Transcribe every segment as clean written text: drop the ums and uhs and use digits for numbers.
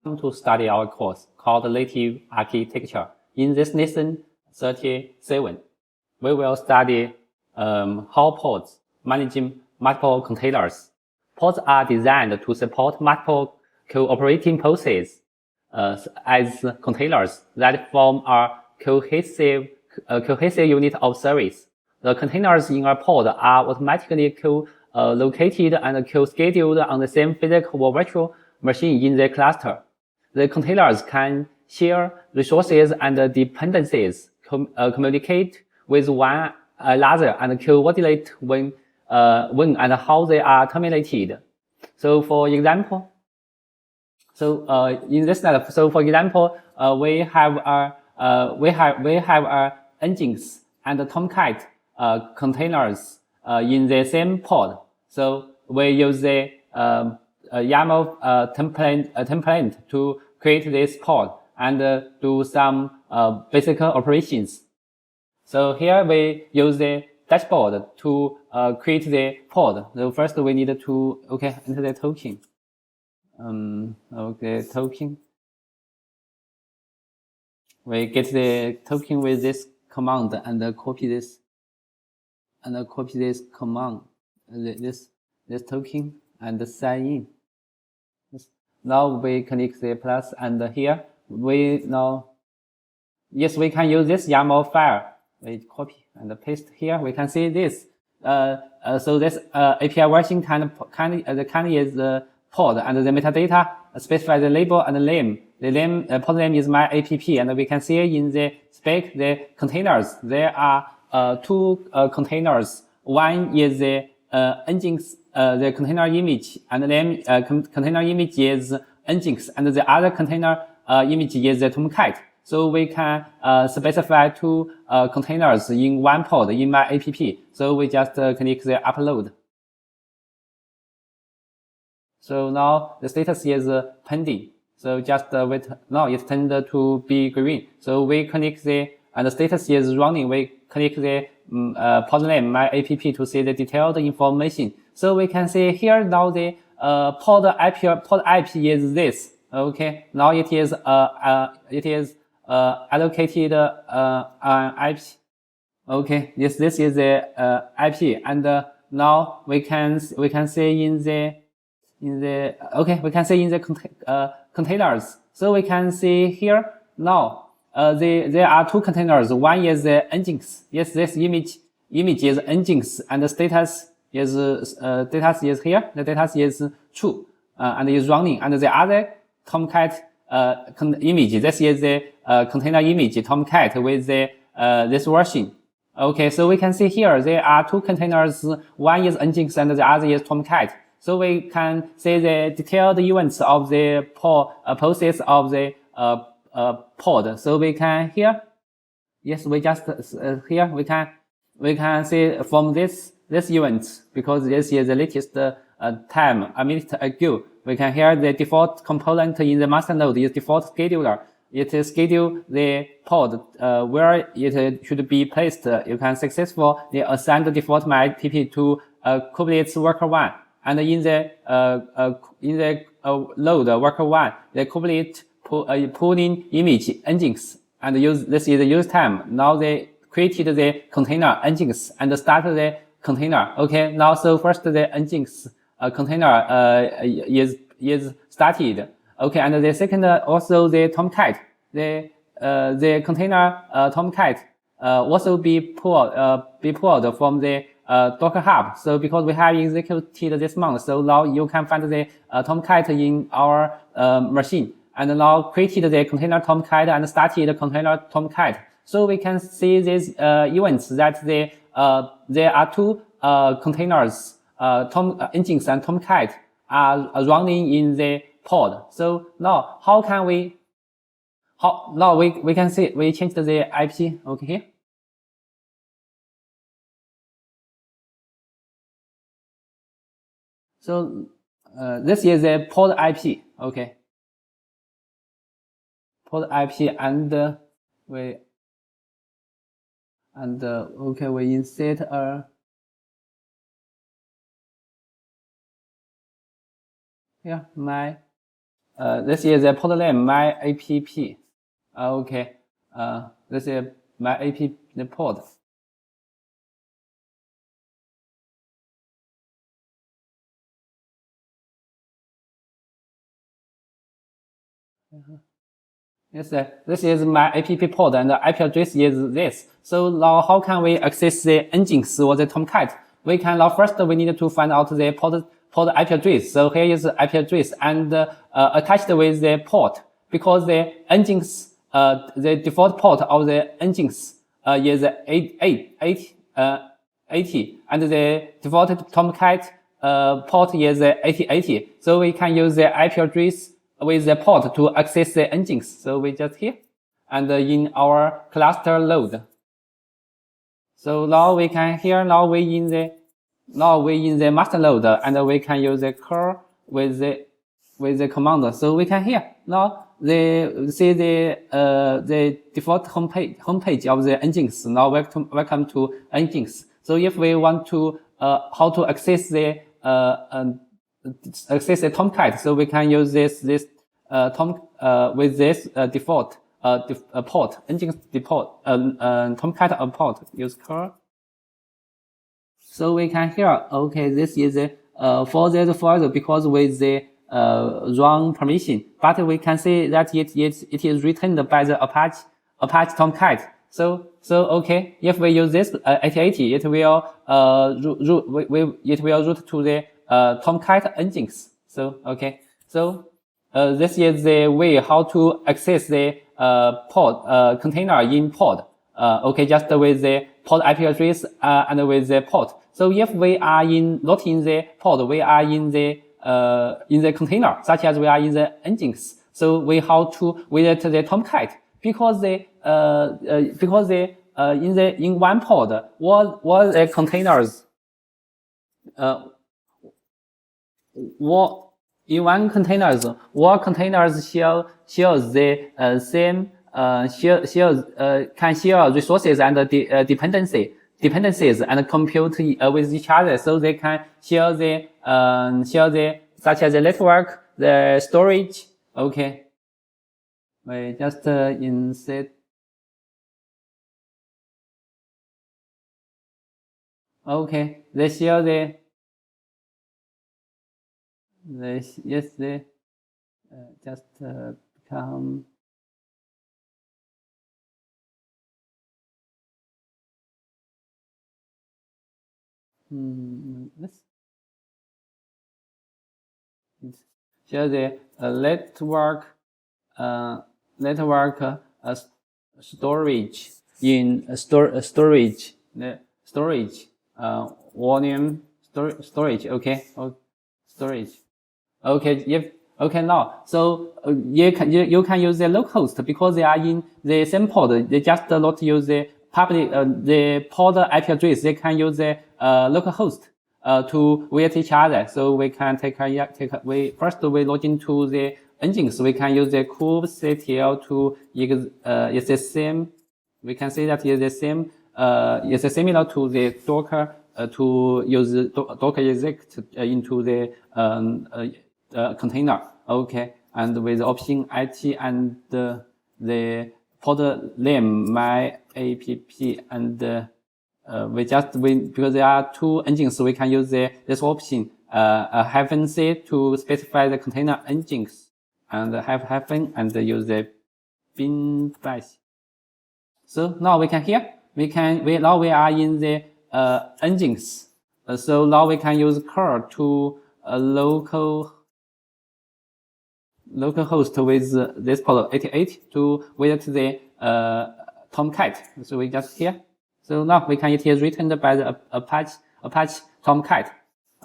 to study our course called Native Architecture. In this lesson 37, we will study how pods managing multiple containers. Pods are designed to support multiple cooperating processes as containers that form a cohesive unit of service. The containers in a pod are automatically located and co-scheduled on the same physical or virtual machine in the cluster. The containers can share resources and dependencies, communicate with one another, and coordinate when and how they are terminated. So, for example, in this slide, for example, we have engines and Tomcat containers in the same pod. So we use the YAML template to create this pod and do some basic operations. So here we use the dashboard to create the pod. So first we need to enter the token. Token. We get the token with this command and copy this command, this token, and sign in. Now we click the plus, and here we can use this YAML file. We copy and paste here. We can see this. So this API version kind is the pod, and the metadata specify the label and the name. The name pod name is my app, and we can see in the spec the containers. There are two containers. One is the engines, the container image, and the name container image is engines, and the other container image is the Tomcat. So we can specify two containers in one pod in my app. So we just click the upload. So now the status is pending. So just wait. Now it turned to be green. So we click and the status is running. We click the pod name my app to see the detailed information. So we can see here now the pod IP is this. Okay. Now it is allocated IP. Okay. This is the IP, and now we can see in the containers. So we can see here now there are two containers. One is the engines. Yes, this image is engines, and the status is here. The status is true and is running. And the other Tomcat image. This is the container image Tomcat with this version. Okay, so we can see here there are two containers. One is engines and the other is Tomcat. So we can see the detailed events of the process of the pod. So we can here, yes, we just here we can see from this event, because this is the latest time a minute ago. We can hear the default component in the master node is default scheduler. It schedule the pod where it should be placed. You can successfully assign the default my app to Kubernetes worker 1. And in the load worker 1, the Kubernetes pulling image engines, and this is the use time. Now they created the container engines and started the container. Okay, now so first the engines container is started. Okay, and the second also the Tomcat, the container Tomcat also be pulled from the Docker Hub. So because we have executed this month, so now you can find the Tomcat in our machine, and now created the container Tomcat and started the container Tomcat. So we can see these events that there are two containers, engines and Tomcat are running in the pod. So now how can we? Now we can see we changed the IP. Okay, here. So this is a pod IP. Okay, pod IP, and we insert a my this is the pod name my app. Okay. This is my app the pod. Yes, this is my app pod and the IP address is this. So now how can we access the engines or the Tomcat? We can now first we need to find out the pod IP address. So here is the IP address and attached with the port because the engines the default port of the engines is 80 and the default Tomcat port is 8080. So we can use the IP address with the port to access the engines. So we just here and in our cluster load. So now we can here now we in the master node and we can use the curl with the command. So we can here now see the default homepage of the engines. Now welcome to engines. So if we want to how to access the Tomcat, so we can use this with this default port engines default Tomcat port use curl. So we can here okay this is for this further because with the wrong permission, but we can see that it is returned by the Apache Tomcat. So okay, if we use this 8080, it will route to the Tomcat engines. So okay, so this is the way how to access the pod container in pod. Okay, just with the pod IP address and with the port. So if we are not in the pod, we are in the container, such as we are in the engines. So we how to visit the Tomcat because in one pod all the containers in one containers all containers share the same can share resources and dependencies and compute with each other, so they can share the such as the network, the storage. Okay, we just insert. Okay, they share the yes they just become. This share the network storage in storage volume storage. Okay, storage. Okay, okay now so you can use the localhost because they are in the same pod. They just not use the public the pod IP address. They can use the localhost to visit each other. So we can first we log into the engines. We can use the kubectl to it's the same. We can say that it's the same. It's similar to the Docker to use Docker exec into the container. Okay, and with option IT and the pod name my app and because there are two engines, so we can use this option -c to specify the container engines and hyphen and use the bin bash. So now we can here now we are in the engines. So now we can use curl to localhost with this pod 88 to visit the Tomcat. So we just here. So now it is returned by the Apache Tomcat.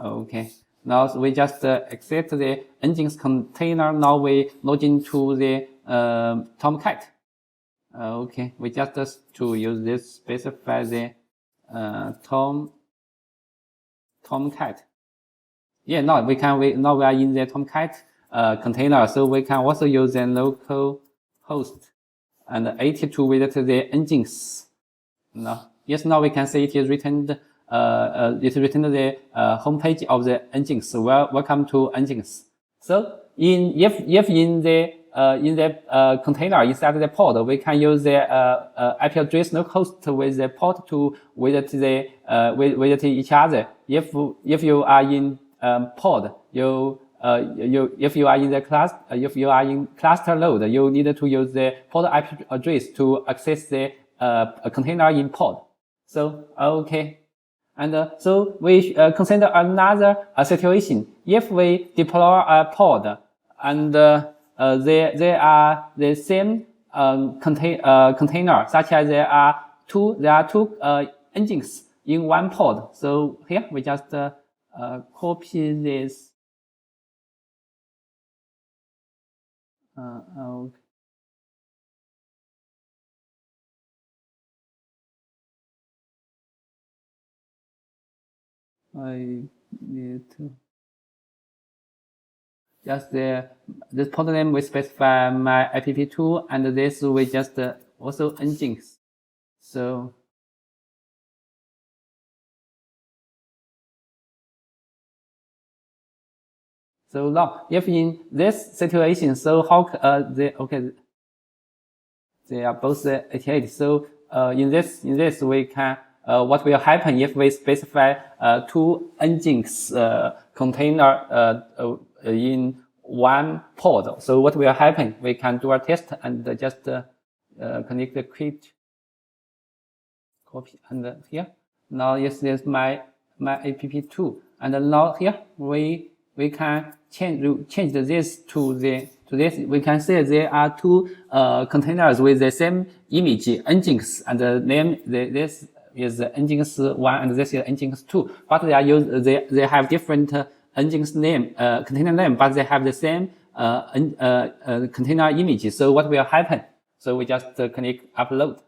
Okay. Now we just exit the engines container. Now we log into the Tomcat. Okay. We just to use this specify the Tomcat. Yeah. Now we are in the Tomcat container. So we can also use the local host and 82 visit the engines. Now, yes, now we can see it is returned. The homepage of the engines. Welcome to engines. So if in the container inside the pod, we can use the IP address localhost with the pod to visit each other. If you are in pod, if you are in the class, if you are in cluster node, you need to use the pod IP address to access the container in pod. So okay. And so we consider another situation. If we deploy a pod and they are the same container, such as there are two engines in one pod. So here we just copy this. Okay. I need to just this pod name we specify my app2, and this we just also engines. So now if in this situation, so how they are both 88. So in this we can what will happen if we specify two engines container in one pod? So what will happen? We can do a test and just connect the quit, copy, and here. Now this is my app2, and now here we can change this to this. We can say there are two containers with the same image engines, and the name this is engines 1 and this is engines 2, but they have different engines name, container name, but they have the same container image. So what will happen? So we just click upload.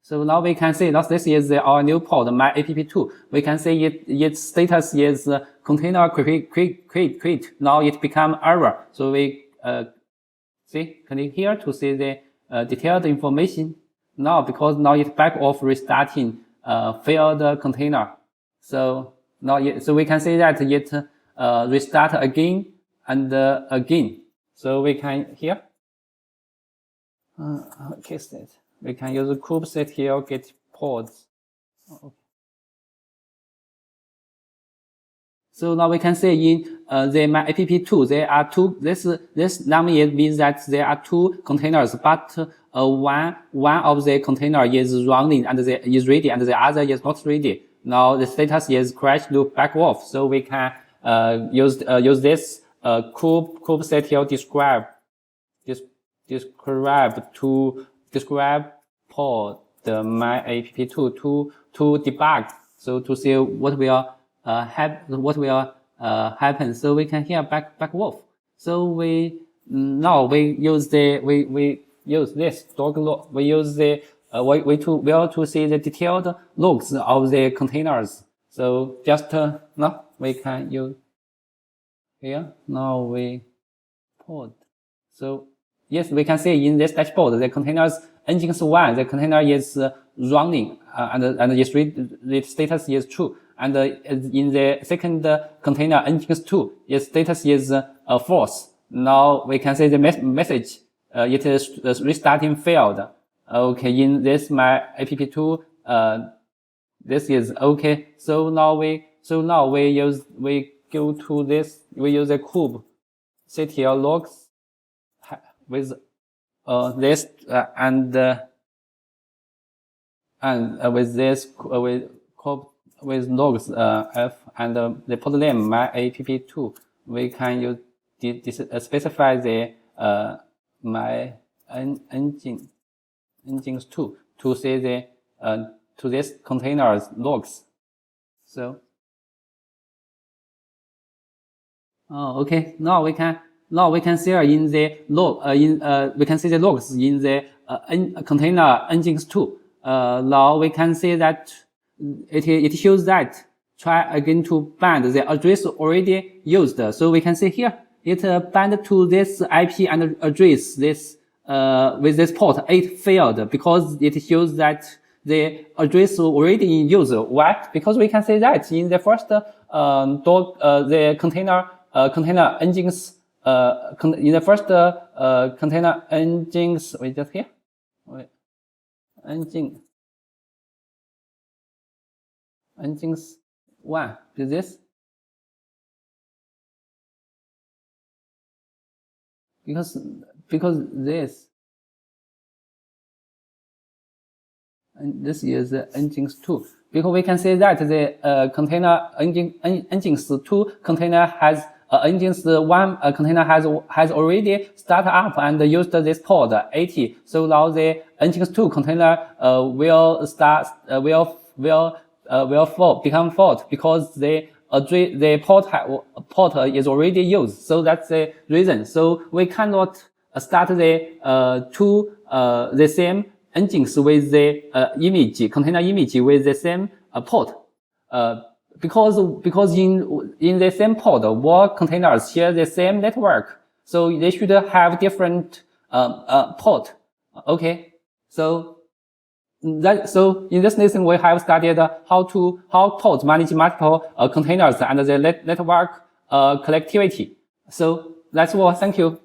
So now we can see that this is our new pod, my app2. We can see its status is container quit. Now it become error. So we click here to see the detailed information. Now because now it's back off restarting failed container. So now so we can see that it restart again and again. So we can here case that. We can use kubeset here, get pods. Okay. So now we can see in my app2, there are two. This normally means that there are two containers, but one of the container is running and is ready, and the other is not ready. Now the status is crash loop back off. So we can use this kubeset here describe to describe pod my app2 to debug, so to see what will happen. So we can here back off. So we use this dog log. We use the to see the detailed logs of the containers. So just now we can use here. Now we pod. So yes, we can see in this dashboard the containers engines 1, the container is running and its status is true. And in the second container engines 2, its status is false. Now we can see the message it is restarting failed. Okay, in this my app2 this is okay. So now we go to this, we use a kubectl logs with this and with this with logs f and the pod name my app2. We can use specify the my engines 2 to see the to this container's logs. So okay, now we can see in the log we can see the logs in the container engines 2. Now we can see that it shows that try again to bind the address already used. So we can see here it bind to this IP and address this with this port 8 failed because it shows that the address already in use. Why? Because we can say that in the first the container engines in the first container engines. Wait, just here. Wait, engines 1 is this. Because this, and this is the engines 2. Because we can say that the container engines 2 container has engines 1 container has already started up and used this port 80. So now the engines 2 container will become fault because the port is already used. So that's the reason. So we cannot start the the same engines with the container image with the same port. Because in the same port, all containers share the same network. So they should have different port. Okay. So in this lesson we have studied how ports manage multiple containers and the network connectivity. So that's all. Thank you.